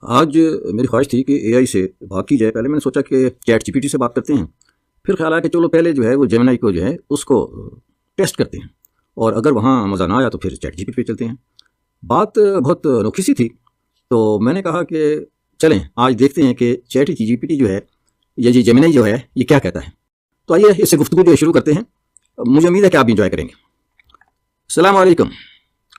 आज मेरी ख्वाहिश थी कि एआई से बात की जाए। पहले मैंने सोचा कि चैट जीपीटी से बात करते हैं, फिर ख्याल आया कि चलो पहले जो है वो जेमिनी को जो है उसको टेस्ट करते हैं, और अगर वहाँ मज़ा ना आया तो फिर चैट जीपीटी पे चलते हैं। बात बहुत अनोखी सी थी, तो मैंने कहा कि चलें आज देखते हैं कि चैट जीपीटी जो है या ये जेमिनी जो है ये क्या कहता है। तो आइए इससे गुफ्तगू जो शुरू करते हैं। मुझे उम्मीद है कि आप भी इंजॉय करेंगे। अस्सलाम वालेकुम,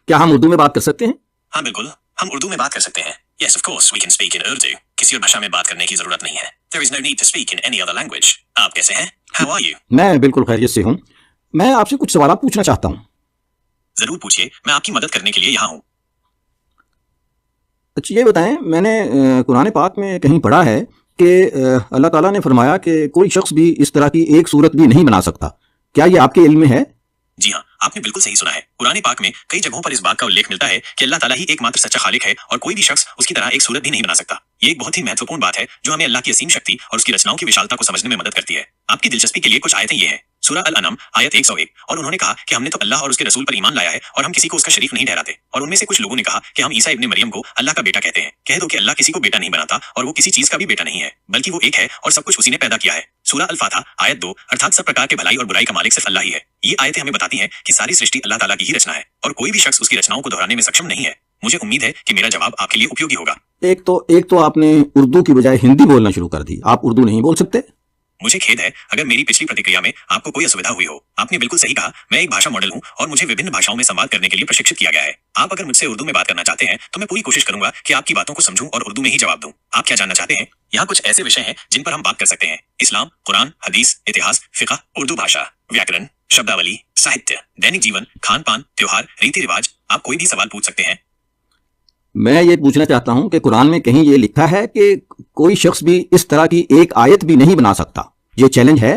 क्या हम उर्दू में बात कर सकते हैं? हाँ बिल्कुल, हम उर्दू में बात कर सकते हैं। Yes, of course, we can speak in Urdu. किसी और भाषा में बात करने की जरूरत नहीं है। There is no need to speak in any other language. आप कैसे हैं? How are you? मैं बिल्कुल खैरियत से हूँ। मैं आपसे कुछ सवाल पूछना चाहता हूँ। जरूर पूछिए, मैं आपकी मदद करने के लिए यहाँ हूँ। अच्छा ये बताएं, मैंने कुरान पाक में कहीं पढ़ा है कि अल्लाह ताला ने फरमाया कि कोई शख्स भी इस तरह की एक सूरत भी नहीं बना सकता। क्या ये आपके इल्म में है? जी हाँ, आपने बिल्कुल सही सुना है। कुरान पाक में कई जगहों पर इस बात का उल्लेख मिलता है कि अल्लाह ताला ही एकमात्र सच्चा खालिक है और कोई भी शख्स उसकी तरह एक सूरत भी नहीं बना सकता। ये एक बहुत ही महत्वपूर्ण बात है जो हमें अल्लाह की असीम शक्ति और उसकी रचनाओं की विशालता को समझने में मदद करती है। आपकी दिलचस्पी के लिए कुछ आयतें ये हैं। सूरह अल-अनम आयत 101, और उन्होंने कहा कि हमने तो अल्लाह और उसके रसूल पर ईमान लाया है और हम किसी को उसका शरीक नहीं ठहराते। और उनमें से कुछ लोगों ने कहा कि हम ईसा इब्ने मरियम को अल्लाह का बेटा कहते हैं। कह दो कि अल्लाह किसी को बेटा नहीं बनाता और वो किसी चीज का भी बेटा नहीं है, बल्कि वो एक है और सब कुछ उसी ने पैदा किया है। सूरह अल-फातिहा आयत 2, अर्थात सब प्रकार के भलाई और बुराई का मालिक सिर्फ अल्लाह ही है। ये आयतें हमें बताती हैं कि सारी सृष्टि अल्लाह ताला की ही रचना है और कोई भी शख्स उसकी रचनाओं को दोहराने में सक्षम नहीं है। मुझे उम्मीद है कि मेरा जवाब आपके लिए उपयोगी होगा। एक तो आपने उर्दू की बजाय हिंदी बोलना शुरू कर दी। आप उर्दू नहीं बोल सकते? मुझे खेद है अगर मेरी पिछली प्रतिक्रिया में आपको कोई असुविधा हुई हो। आपने बिल्कुल सही कहा, मैं एक भाषा मॉडल हूँ और मुझे विभिन्न भाषाओं में संवाद करने के लिए प्रशिक्षित किया गया है। आप अगर मुझसे उर्दू में बात करना चाहते हैं तो मैं पूरी कोशिश करूंगा कि आपकी बातों को समझूं और उर्दू में ही जवाब दूं। आप क्या जानना चाहते हैं? यहाँ कुछ ऐसे विषय हैं जिन पर हम बात कर सकते हैं: इस्लाम, कुरान, हदीस, इतिहास, फिक़ह, उर्दू भाषा, व्याकरण, शब्दावली, साहित्य, दैनिक जीवन, खान पान, त्योहार, रीति रिवाज। आप कोई भी सवाल पूछ सकते हैं। मैं ये पूछना चाहता हूँ कि कुरान में कहीं ये लिखा है कि कोई शख्स भी इस तरह की एक आयत भी नहीं बना सकता? ये चैलेंज है?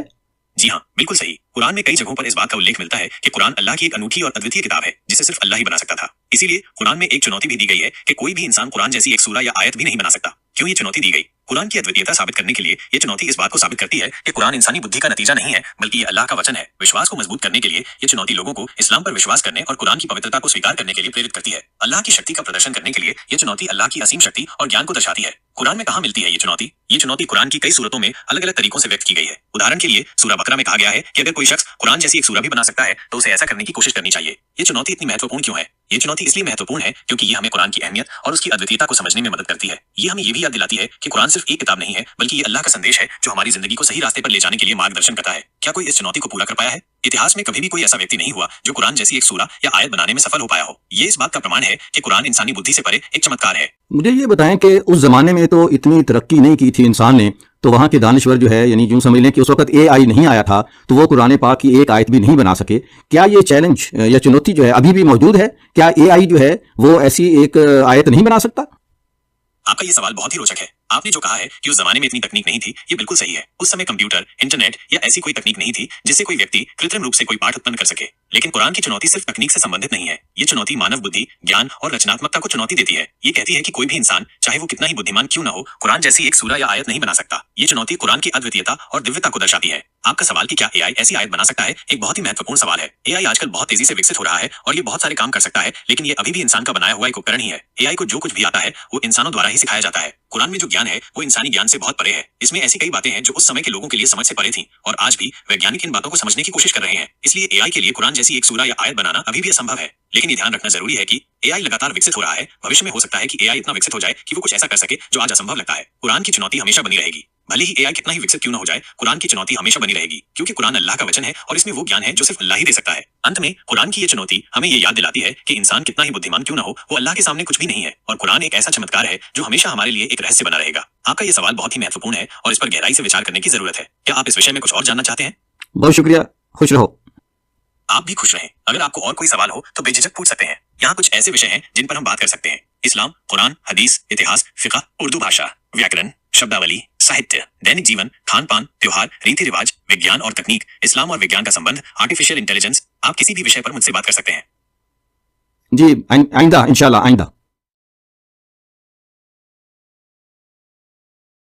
जी हाँ, बिल्कुल सही। कुरान में कई जगहों पर इस बात का उल्लेख मिलता है कि कुरान अल्लाह की एक अनूठी और अद्वितीय किताब है जिसे सिर्फ अल्लाह ही बना सकता था। इसीलिए कुरान में एक चुनौती भी दी गई है कि कोई भी इंसान कुरान जैसी एक सूरा या आयत भी नहीं बना सकता। क्यों ये चुनौती दी गई? कुरान की अद्वितीयता साबित करने के लिए ये चुनौती इस बात को साबित करती है कि कुरान इंसानी बुद्धि का नतीजा नहीं है, बल्कि ये अल्लाह का वचन है। विश्वास को मजबूत करने के लिए ये चुनौती लोगों को इस्लाम पर विश्वास करने और कुरान की पवित्रता को स्वीकार करने के लिए प्रेरित करती है। अल्लाह की शक्ति का प्रदर्शन करने के लिए ये चुनौती अल्लाह की असीम शक्ति और ज्ञान को दर्शाती है। कुरान में कहाँ मिलती है ये चुनौती? ये चुनौती कुरान की कई सूरतों में अलग अलग तरीकों से व्यक्त की गई है। उदाहरण के लिए सूरह बकरा में कहा गया है कि अगर कोई शख्स कुरान जैसी एक सूरा भी बना सकता है तो उसे ऐसा करने की कोशिश करनी चाहिए। ये चुनौती इतनी महत्वपूर्ण क्यों है? ये चुनौती इसलिए महत्वपूर्ण है क्योंकि ये हमें कुरान की अहमियत और उसकी अद्वितीयता को समझने में मदद करती है। ये हमें ये भी याद दिलाती है कि कुरान सिर्फ एक किताब नहीं है, बल्कि ये अल्लाह का संदेश है जो हमारी जिंदगी को सही रास्ते पर ले जाने के लिए मार्गदर्शन करता है। क्या कोई इस चुनौती को पूरा कर पाया है? इतिहास में कभी भी कोई ऐसा व्यक्ति नहीं हुआ जो कुरान जैसी एक सूरा या आयत बनाने में सफल हो पाया हो। ये इस बात का प्रमाण है कि कुरान इंसानी बुद्धि से परे एक चमत्कार है। मुझे ये बताएं कि उस जमाने में तो इतनी तरक्की नहीं की थी इंसान ने, तो वहाँ के दानिश्वर जो है, यानी यूं समझ लें कि उस वक्त एआई नहीं आया था, तो वो कुरान पाक की एक आयत भी नहीं बना सके। क्या ये चैलेंज या चुनौती जो है अभी भी मौजूद है? क्या एआई जो है वो ऐसी एक आयत नहीं बना सकता? आपका ये सवाल बहुत ही रोचक है। आपने जो कहा है कि उस जमाने में इतनी तकनीक नहीं थी, ये बिल्कुल सही है। उस समय कंप्यूटर, इंटरनेट या ऐसी कोई तकनीक नहीं थी जिससे कोई व्यक्ति कृत्रिम रूप से कोई पाठ उत्पन्न कर सके। लेकिन कुरान की चुनौती सिर्फ तकनीक से संबंधित नहीं है। ये चुनौती मानव बुद्धि, ज्ञान और रचनात्मकता को चुनौती देती है। ये कहती है कि कोई भी इंसान, चाहे वो कितना ही बुद्धिमान क्यों न हो, कुरान जैसी एक सूरा या आयत नहीं बना सकता। ये चुनौती कुरान की अद्वितीयता और दिव्यता को दर्शाती है। आपका सवाल कि क्या एआई ऐसी आयत बना सकता है, एक बहुत ही महत्वपूर्ण सवाल है। एआई आजकल बहुत तेजी से विकसित हो रहा है और ये बहुत सारे काम कर सकता है, लेकिन ये अभी भी इंसान का बनाया हुआ एक उपकरण ही है। एआई को जो कुछ भी आता है वो इंसानों द्वारा ही सिखाया जाता है। कुरान में जो ज्ञान है वो इंसानी ज्ञान से बहुत परे है। इसमें ऐसी कई बातें हैं जो उस समय के लोगों के लिए समझ से परे थीं और आज भी वैज्ञानिक इन बातों को समझने की कोशिश कर रहे हैं। इसलिए एआई के लिए कुरान जैसी एक सूरा या आयत बनाना अभी भी असंभव है। लेकिन ये ध्यान रखना जरूरी है कि एआई लगातार विकसित हो रहा है। भविष्य में हो सकता है कि एआई इतना विकसित हो जाए कि वो कुछ ऐसा कर सके जो आज असंभव लगता है। कुरान की चुनौती हमेशा बनी रहेगी। भले ही एआई कितना ही विकसित क्यों न हो जाए, कुरान की चुनौती हमेशा बनी रहेगी, क्योंकि कुरान अल्लाह का वचन है और इसमें वो ज्ञान है जो सिर्फ अल्लाह ही दे सकता है। अंत में कुरान की ये चुनौती हमें ये याद दिलाती है कि इंसान कितना ही बुद्धिमान क्यों न हो, वो अल्लाह के सामने कुछ भी नहीं है और कुरान एक ऐसा चमत्कार है जो हमेशा हमारे लिए एक रहस्य बना रहेगा। आपका ये सवाल बहुत ही महत्वपूर्ण है और इस पर गहराई से विचार करने की जरूरत है। क्या आप इस विषय में कुछ और जानना चाहते हैं? बहुत शुक्रिया, खुश रहो। आप भी खुश रहें। अगर आपको और कोई सवाल हो तो बेझिझक पूछ सकते हैं। यहाँ कुछ ऐसे विषय हैं जिन पर हम बात कर सकते हैं: इस्लाम, कुरान, हदीस, इतिहास, फिक़ह, उर्दू भाषा, व्याकरण, शब्दावली, साहित्य, दैनिक जीवन, खान पान, त्योहार, रीति रिवाज, विज्ञान और तकनीक, इस्लाम और विज्ञान का संबंध, आर्टिफिशियल इंटेलिजेंस। आप किसी भी विषय पर मुझसे बात कर सकते हैं। जी आइंदा इंशाल्लाह, आइंदा।